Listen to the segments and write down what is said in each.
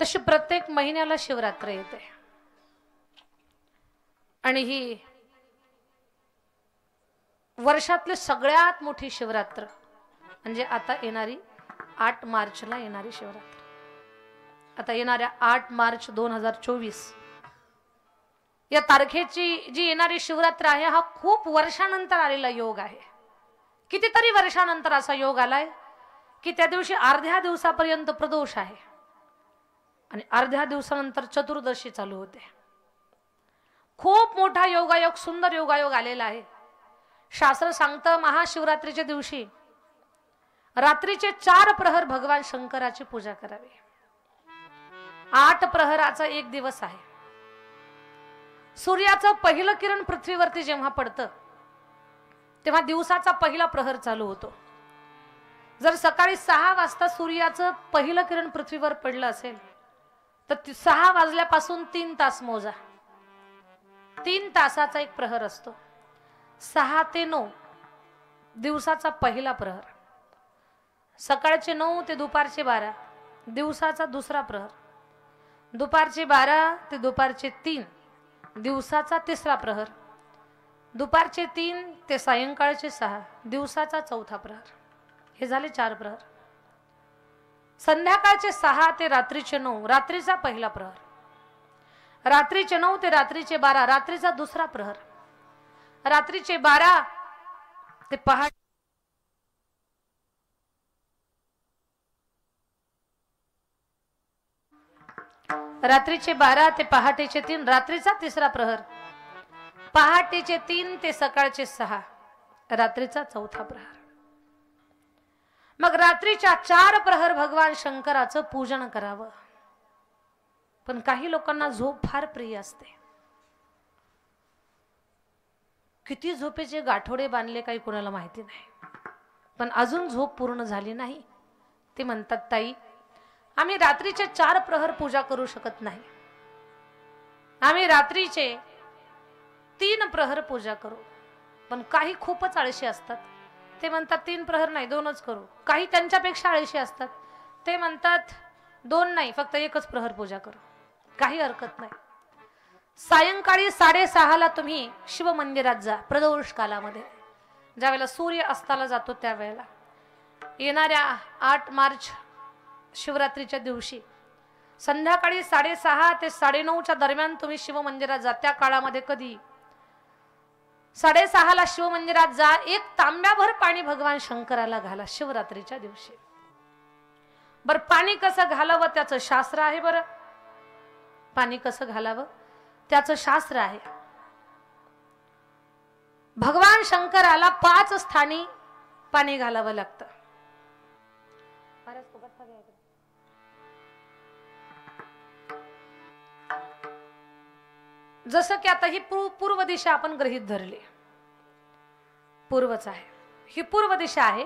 तशी प्रत्येक महिन्याला शिवरात्र येते आणि ही वर्षातली सगळ्यात मोठी शिवरात्र म्हणजे आता येणारी 8 मार्चला येणारी शिवरात्र. आता येणाऱ्या 8 मार्च 2024 या तारखेची जी येणारी शिवरात्र आहे हा खूप वर्षानंतर आलेला योग आहे. कितीतरी वर्षानंतर असा योग आलाय की त्या दिवशी अर्ध्या दिवसापर्यंत प्रदोष आहे आणि अर्ध्या दिवसानंतर चतुर्दशी चालू होते. खूप मोठा योगायोग, सुंदर योगायोग आलेला आहे. शास्त्र सांगतं महाशिवरात्रीच्या दिवशी रात्रीचे 4 प्रहर भगवान शंकराची पूजा करावी. 8 प्रहराचा एक दिवस आहे. सूर्याचं पहिलं किरण पृथ्वीवरती जेव्हा पडतं तेव्हा दिवसाचा पहिला प्रहर चालू होतो. जर सकाळी 6 वाजता सूर्याचं पहिलं किरण पृथ्वीवर पडलं असेल तर 6 वाजल्यापासून 3 तास मोजा. 3 तासाचा एक प्रहर असतो. 6 ते 9 दिवसाचा पहिला प्रहर. सकाळचे 9 ते दुपारचे 12 दिवसाचा दुसरा प्रहर. दुपारचे 12 ते दुपारचे 3 दिवसाचा तिसरा प्रहर. दुपारचे 3 ते सायंकाळचे 6 दिवसाचा चौथा प्रहर. हे झाले 4 प्रहर. संध्याकाळचे 6 ते रात्रीचे 9 रात्रीचा पहिला प्रहर. रात्रीचे 9 ते रात्रीचे 12 रात्रीचा दुसरा प्रहर. रात्रीचे 12 ते पहाटे रात्रीचे 12 ते पहाटेचे 3 रात्रीचा तिसरा प्रहर. पहाटेचे 3 ते सकाळचे 6 रात्रीचा चौथा प्रहर. मग रात्रीच्या 4 प्रहर भगवान शंकराचं पूजन करावं. पण काही लोकांना झोप फार प्रिय असते. किती झोपेचे गाठोडे बांधले काही कोणाला माहिती नाही, पण अजून झोप पूर्ण झाली नाही. ते म्हणतात ताई आम्ही रात्रीचे 4 प्रहर पूजा करू शकत नाही, आम्ही रात्रीचे 3 प्रहर पूजा करू. पण काही खूपच आळशी असतात, ते म्हणतात 3 प्रहर नाही 2च करू. काही त्यांच्यापेक्षा आळशी असतात, ते म्हणतात 2 नाही फक्त 1च प्रहर पूजा करू. काही हरकत नाही. सायंकाळी 6:30ला तुम्ही शिव मंदिरात जा. प्रदोष कालामध्ये ज्यावेळेला सूर्य अस्ताला जातो त्यावेळेला येणाऱ्या 8 मार्च शिवरात्रीच्या दिवशी संध्याकाळी 6:30 ते 9:30च्या दरम्यान तुम्ही शिव मंदिरात जा. त्या काळामध्ये कधी 6:30ला शिव मंदिरात जा. 1 तांब्याभर पाणी भगवान शंकराला घाला शिवरात्रीच्या दिवशी. बरं पाणी कसं घालावं त्याचं शास्त्र आहे. बरं पाणी कसं घालावं त्याचं शास्त्र आहे. भगवान शंकराला 5 स्थानी पाणी घालावं लागतं. जसं की आता ही पूर्व दिशा आपण गृहीत धरली, पूर्वच आहे, ही पूर्व दिशा आहे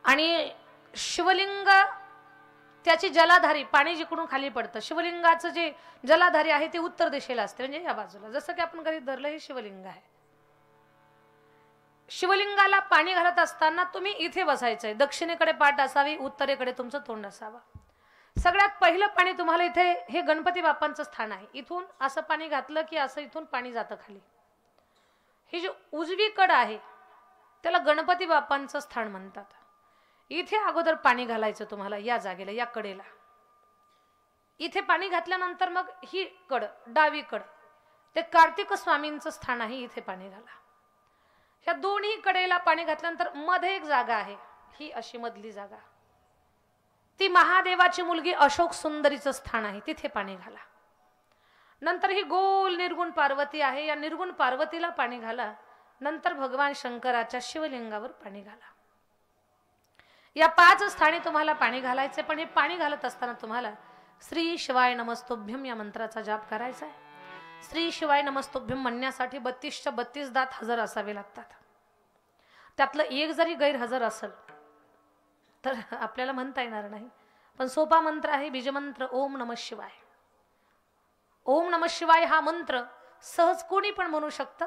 आणि शिवलिंग त्याची जलाधारी पाणी जिकडून खाली पडतं. शिवलिंगाचं जे जलाधारी आहे ते उत्तर दिशेला असते, म्हणजे या बाजूला. जसं की आपण गृहीत धरलं हे शिवलिंग आहे. शिवलिंगाला पाणी घालत असताना तुम्ही इथे बसायचंय. दक्षिणेकडे पाठ असावी, उत्तरेकडे तुमचं तोंड असावं. सगळ्यात पहिलं पाणी तुम्हाला इथे, हे गणपती बाप्पांचं स्थान आहे. इथून असं पाणी घातलं की असं इथून पाणी जातं खाली. ही जी उजवी कड आहे त्याला गणपती बाप्पांचं स्थान म्हणतात. इथे अगोदर पाणी घालायचं तुम्हाला, या जागेला, या कडेला. इथे पाणी घातल्यानंतर मग ही कड, डावी कड, ते कार्तिक स्वामींचं स्थान आहे. इथे पाणी घाला. ह्या दोन्ही कडेला पाणी घातल्यानंतर मध्ये एक जागा आहे, ही अशी मधली जागा, ती महादेवाची मुलगी अशोक सुंदरीचं स्थान आहे. तिथे पाणी घाला. नंतर ही गोल निर्गुण पार्वती आहे, या निर्गुण पार्वतीला पाणी घाला. नंतर भगवान शंकराच्या शिवलिंगावर पाणी घाला. या 5 स्थानी तुम्हाला पाणी घालायचे. पण हे पाणी घालत असताना तुम्हाला श्री शिवाय नमस्तुभ्यम या मंत्राचा जाप करायचा आहे. श्री शिवाय नमस्तुभ्यम म्हणण्यासाठी 32च्या 32 दात हजर असावे लागतात. त्यातलं एक जरी गैरहजर असेल तर आपल्याला म्हणता येणार नाही. पण सोपा मंत्र आहे, बीजमंत्र ओम नमः शिवाय. ओम नमः शिवाय हा मंत्र सहज कोणी पण म्हणू शकतं.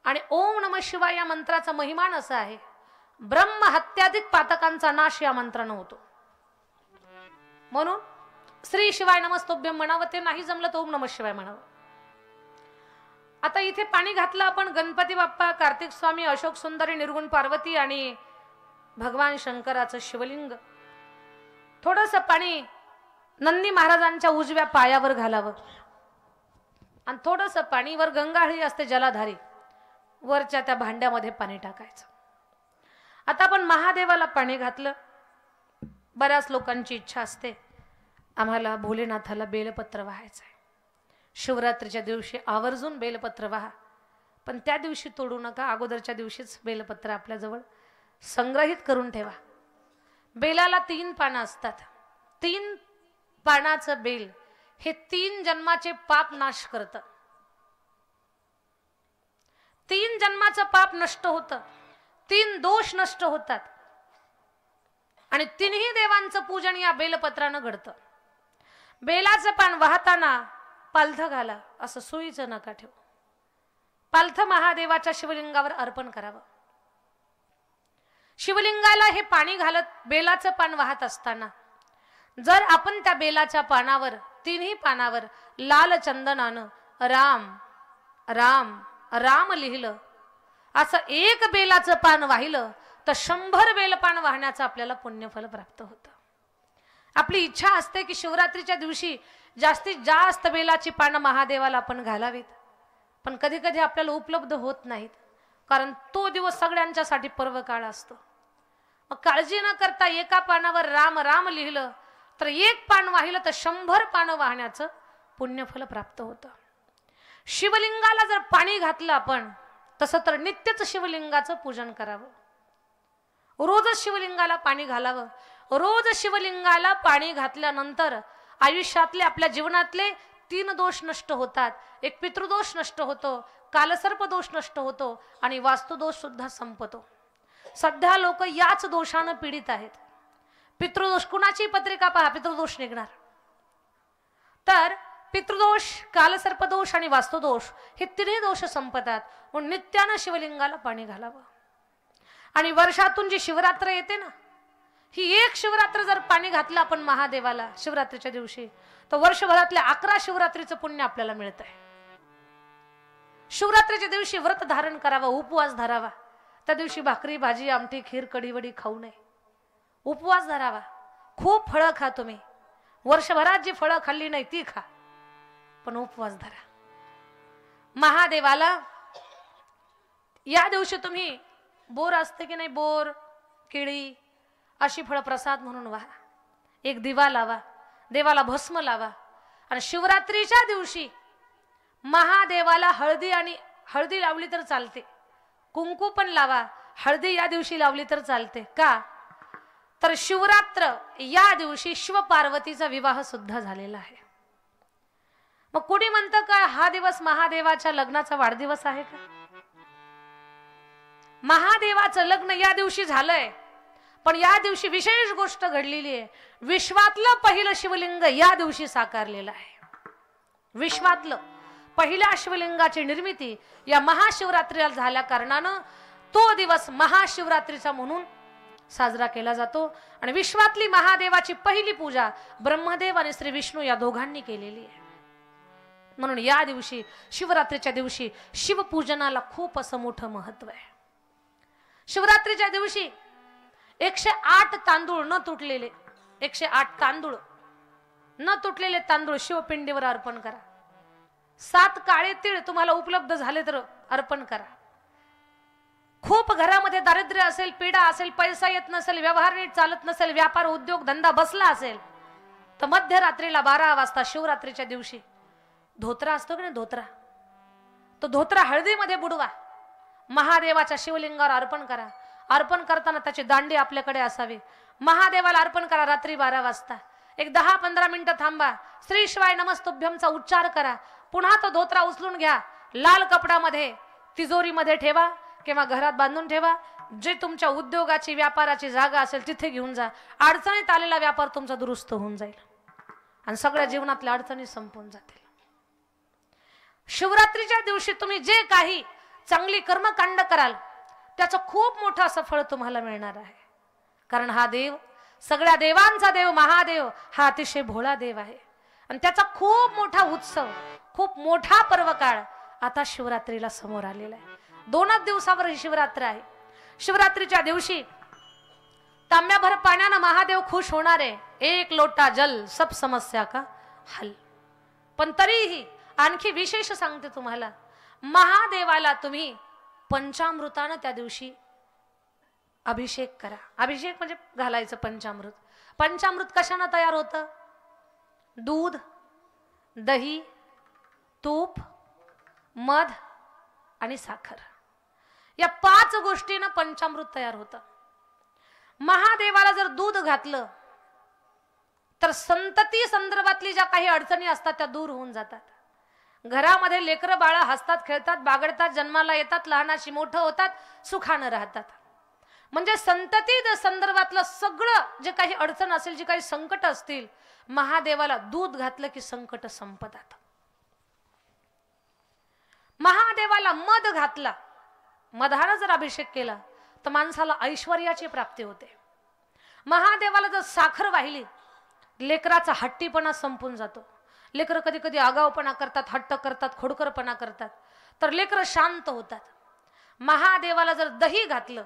आणि ओम नमः शिवाय या मंत्राचा महिमान असा आहे, ब्रह्म हत्याधिक पातकांचा नाश या मंत्रानं होतो. म्हणून श्री शिवाय नमस्तुभ्यम म्हणावं, ते नाही जमलं तर ओम नमः शिवाय म्हणावं. आता इथे पाणी घातलं आपण, गणपती बाप्पा, कार्तिक स्वामी, अशोक सुंदरी, निर्गुण पार्वती आणि भगवान शंकराचं शिवलिंग. थोडस पाणी नंदी महाराजांच्या उजव्या पायावर घालावं आणि थोडस पाणी, वर गंगाहळी असते जलाधारी, वरच्या त्या भांड्यामध्ये पाणी टाकायचं. आता आपण महादेवाला पाणी घातलं. बऱ्याच लोकांची इच्छा असते, आम्हाला भोलेनाथाला बेलपत्र वाहायचंय. शिवरात्रीच्या दिवशी आवर्जून बेलपत्र वाहा, पण त्या दिवशी तोडू नका, अगोदरच्या दिवशीच बेलपत्र आपल्याजवळ संग्रहित करून ठेवा. बेलाला 3 पानं असतात. 3 पानाचं बेल हे 3 जन्माचे पाप नाश करतं. 3 जन्माचं पाप नष्ट होतं, 3 दोष नष्ट होतात आणि 3ही देवांचं पूजन या बेलपत्रानं घडतं. बेलाचं पान वाहताना पालथ घाला, असं सुईचं नका ठेवू. पालथ महादेवाच्या शिवलिंगावर अर्पण करावं. शिवलिंगाला हे पाणी घालत बेलाचं पान वाहत असताना जर आपण त्या बेलाच्या पानावर, 3ही पानावर लाल चंदनानं राम राम राम लिहिलं, असं एक बेलाचं पान वाहिलं तर 100 बेलपान वाहण्याचं आपल्याला पुण्यफल प्राप्त होतं. आपली इच्छा असते की शिवरात्रीच्या दिवशी जास्तीत जास्त बेलाची पानं महादेवाला आपण घालावीत, पण कधी कधी आपल्याला उपलब्ध होत नाहीत, कारण तो दिवस सगळ्यांच्यासाठी पर्व काळ असतो. मग काळजी न करता एका पानावर राम राम लिहिलं तर एक पान वाहिलं तर 100 पानं वाहण्याचं पुण्यफल प्राप्त होतं. शिवलिंगाला जर पाणी घातलं आपण, तसं तर नित्यच शिवलिंगाचं पूजन करावं. रोजच शिवलिंगाला पाणी घालावं. रोज शिवलिंगाला पाणी घातल्यानंतर आयुष्यातले, आपल्या जीवनातले 3 दोष नष्ट होतात. एक पितृदोष नष्ट होतो, कालसर्प दोष नष्ट होतो आणि वास्तुदोष सुद्धा संपतो. सध्या लोक याच दोषानं पीडित आहेत. पितृदोष, कुणाची पत्रिका पहा, पितृदोष निघणार. तर पितृदोष, कालसर्पदोष आणि वास्तुदोष हे 3 दोष संपतात. म्हणून नित्यानं शिवलिंगाला पाणी घालावं. आणि वर्षातून जी शिवरात्र येते ना, ही एक शिवरात्र जर पाणी घातलं आपण महादेवाला शिवरात्रीच्या दिवशी, तर वर्षभरातल्या 11 शिवरात्रीचं पुण्य आपल्याला मिळत आहे. शिवरात्रीच्या दिवशी व्रत धारण करावं, उपवास धरावा. त्या दिवशी भाकरी, भाजी, आमटी, खीर, कढी वडी खाऊ नये. उपवास धरावा. खूप फळं खा तुम्ही, वर्षभरात जी फळं खाल्ली नाही ती खा, पण उपवास धरा. महादेवाला या दिवशी तुम्ही बोर असते की नाही, बोर, केळी अशी फळ प्रसाद म्हणून वाहा. एक दिवा लावा, देवाला भस्म लावा. आणि शिवरात्रीच्या दिवशी महादेवाला हळदी लावली तर चालते, कुंकू पण लावा. हळदी या दिवशी लावली तर चालते. का तर शिवरात्र या दिवशी शिव पार्वतीचा विवाह सुद्धा झालेला आहे. मग कोणी म्हणतं का हा दिवस महादेवाच्या लग्नाचा वाढदिवस आहे का? महादेवाचं लग्न या दिवशी झालंय, पण या दिवशी विशेष गोष्ट घडलेली आहे. विश्वातलं पहिलं शिवलिंग या दिवशी साकारलेलं आहे. विश्वातलं पहिल्या शिवलिंगाची निर्मिती या महाशिवरात्रीला झाल्या कारणानं तो दिवस महाशिवरात्रीचा म्हणून साजरा केला जातो. आणि विश्वातली महादेवाची पहिली पूजा ब्रह्मदेव आणि श्री विष्णू या दोघांनी केलेली आहे. म्हणून या दिवशी, शिवरात्रीच्या दिवशी शिवपूजनाला खूप असं मोठं महत्व आहे. शिवरात्रीच्या दिवशी 108 तांदूळ न तुटलेले, 108 तांदूळ न तुटलेले तांदूळ शिवपिंडीवर अर्पण करा. 7 काळे तीळ तुम्हाला उपलब्ध झाले तर अर्पण करा. खूप घरामध्ये दारिद्र्य असेल, पीडा असेल, पैसा येत नसेल, व्यवहार नीट चालत नसेल, व्यापार उद्योग धंदा बसला असेल, तर मध्यरात्रीला 12 वाजता शिवरात्रीच्या दिवशी धोत्रा असतो की नाही, धोत्रा, तो धोत्रा हळदीमध्ये बुडवा. महादेवाच्या शिवलिंगावर अर्पण करा. अर्पण करताना त्याची दांडी आपल्याकडे असावी. महादेवाला अर्पण करा रात्री 12 वाजता. एक 10-15 मिनिटं थांबा. श्री शिवाय नमस्तुभ्यमचा उच्चार करा. पुन्हा तो धोत्रा उचलून घ्या, लाल कपडामध्ये तिजोरीमध्ये ठेवा किंवा घरात बांधून ठेवा. जे तुमच्या उद्योगाची, व्यापाराची जागा असेल तिथे घेऊन जा. अडचणीत आलेला व्यापार तुमचा दुरुस्त होऊन जाईल आणि सगळ्या जीवनातल्या अडचणी संपून जातील. शिवरात्रीच्या दिवशी तुम्ही जे काही चांगली कर्मकांड कराल त्याचं खूप मोठं असं फळ तुम्हाला मिळणार आहे. कारण हा देव सगळ्या देवांचा देव महादेव हा अतिशय भोळा देव आहे आणि त्याचा खूप मोठा उत्सव, खूप मोठा पर्वकाळ आता शिवरात्रीला समोर आलेला आहे। 2 दिवसावर ही शिवरात्र आहे। शिवरात्रीच्या दिवशी तांब्याभर पाण्यानं महादेव खुश होणार आहे। 1 लोटा जल सब समस्या का हल। पण तरीही आणखी विशेष सांगते तुम्हाला, महादेवाला तुम्ही पंचामृतानं त्या दिवशी अभिषेक करा। अभिषेक म्हणजे घालायचं पंचामृत। पंचामृत कशाने तयार होतं? दूध, दही, तूप, मध आणि साखर, या 5 गोष्टीनं पंचामृत तयार होतं। महादेवाला जर दूध घातलं तर संतती संदर्भातली ज्या काही अडचणी असतात त्या दूर होऊन जातात। घरामध्ये लेकरं बाळं हसतात, खेळतात, बागडतात, जन्माला येतात, लहानाशी मोठं होतात, सुखानं राहतात। म्हणजे संतती संदर्भातलं सगळं जे काही अडचण असेल, जी काही संकट असतील, महादेवाला दूध घातलं की संकट संपतात। महादेवाला मध घातला, मधानं जर अभिषेक केला तर माणसाला ऐश्वर्याची प्राप्ती होते। महादेवाला जर साखर वाहिली, लेकराचा हट्टीपणा संपून जातो। लेकर कधी कधी आगाऊपणा करतात, हट्ट करतात, खोडकरपणा करतात, तर लेकर शांत होतात। महादेवाला जर दही घातलं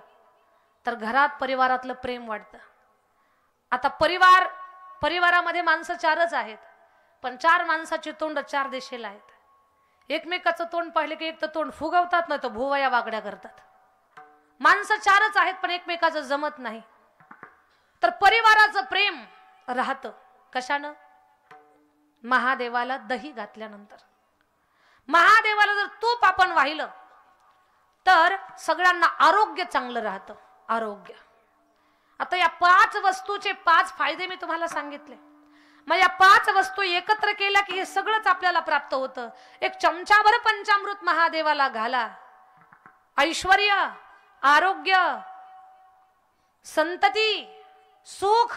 तर घरात परिवारातलं प्रेम वाढतं। आता परिवारामध्ये माणसं 4च आहेत, पण 4 माणसाची तोंड 4 दिशेला आहेत। एकमेकाचं तोंड पाहिले की एक तर तोंड फुगवतात, नाही तर भुवया वागड्या करतात। माणसं 4च आहेत पण एकमेकाचं जमत नाही। तर परिवाराचं प्रेम राहतं कशानं? महादेवाला दही घातल्यानंतर। महादेवाला जर तूप आपण वाहिलं तर सगळ्यांना आरोग्य चांगलं राहतं। आरोग्य, आता या 5 वस्तूचे 5 फायदे मी तुम्हाला सांगितले। मग या 5 वस्तू एकत्र केल्या की हे सगळंच आपल्याला प्राप्त होतं। 1 चमचाभर पंचामृत महादेवाला घाला, ऐश्वर्य, आरोग्य, संतती, सुख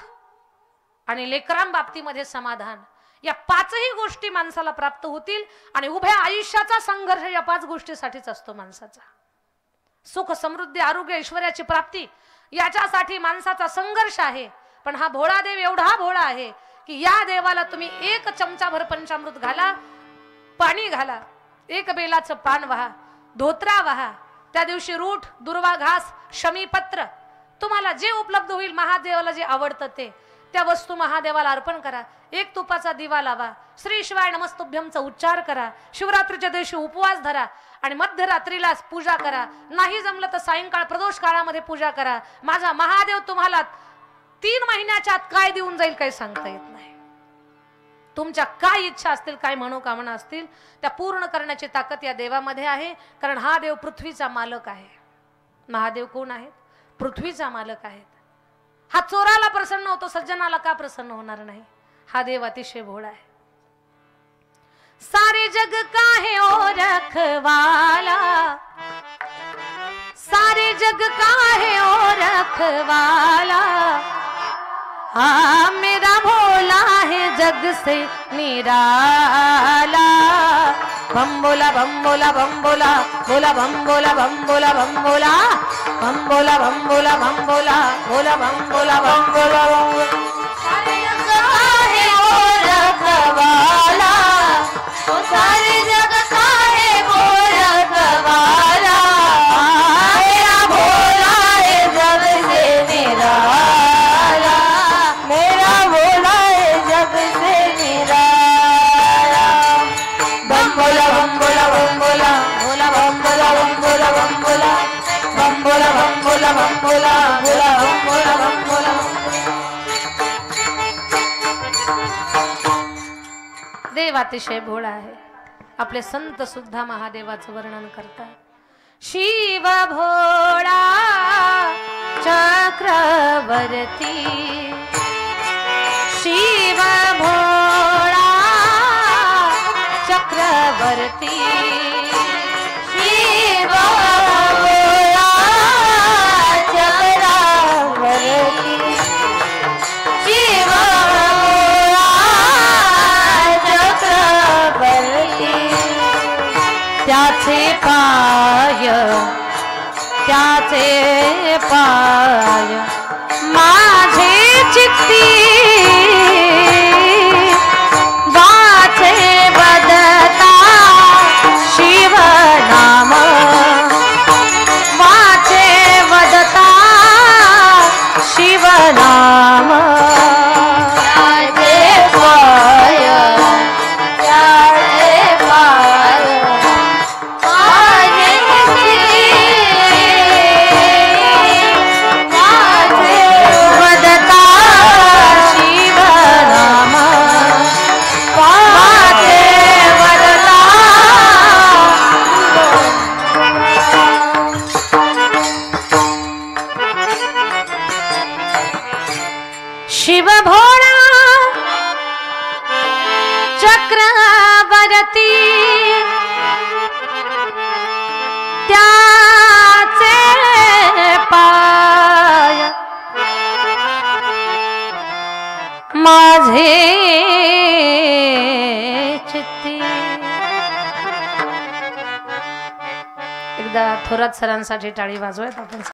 आणि लेकरांबाबतीमध्ये समाधान, या 5ही गोष्टी माणसाला प्राप्त होतील। आणि उभ्या आयुष्याचा संघर्ष या 5 गोष्टीसाठीच असतो माणसाचा। सुख, समृद्धी, आरोग्य, ऐश्वर्याची प्राप्ती याच्यासाठी माणसाचा संघर्ष आहे। पण हा भोळा देव एवढा भोळा आहे की या देवाला तुम्ही 1 चमचाभर पंचामृत घाला, पाणी घाला, 1 बेलाचं पान वाहा, धोत्रा वाहा, त्या दिवशी रूठ, दुर्वा घास, शमीपत्र, तुम्हाला जे उपलब्ध होईल, महादेवाला जे आवडतं ते त्या वस्तू महादेवाला अर्पण करा। 1 तुपाचा दिवा लावा, श्री शिवाय नमस्तुभ्यमचा उच्चार करा, शिवरात्रीच्या दिवशी उपवास धरा आणि मध्यरात्रीला पूजा करा। नाही जमलं तर सायंकाळ प्रदोष काळामध्ये पूजा करा। माझा महादेव तुम्हाला 3 महिन्याच्या आत काय देऊन जाईल काही सांगता येत नाही। तुमच्या काय इच्छा असतील, काय मनोकामना असतील, त्या पूर्ण करण्याची ताकद या देवामध्ये आहे। कारण हा देव पृथ्वीचा मालक आहे। महादेव कोण आहेत? पृथ्वीचा मालक आहेत। हा चोराला प्रसन्न होतो, सज्जनाला का प्रसन्न होणार नाही? हा देव अतिशय भोळा आहे। सारे जग का है ओ रखवाला, सारे जग का है ओ रखवाला, हाँ मेरा भोला है जग से निराला। बम बोला बम बोला बम बोला, बोला बम बोला बम बोला बम बोला, बम बोला बम बोला बम बोला, बोला बम बोला बम बोला बम बोला। सारे जग का है ओ रखवाला, ओ सारे जग का है वो रखवाला, मेरा भोला है जग से निराला, मेरा भोला है जग से निराला। बम बोला बम बोला बम बोला, बोला बम बोला बम बोला बम बोला, बम बोला बम बोला बम बोला, बोला बम बोला बम बोला। देव अतिशय भोळा आहे। आपले संत सुद्धा महादेवाचं वर्णन करतात। शिव भोळा चक्रवर्ती, शिव भोळा चक्रवर्ती, शिव भोळा चक्रवर्ती, शिव भोळा चक्रवर्ती। त्याचे पाय, त्याचे पाय माझे चक्रवर्ती त्याचे पाय माझे चित्ती. एकदा थोरात सरांसाठी टाळी वाजवूयात आपण.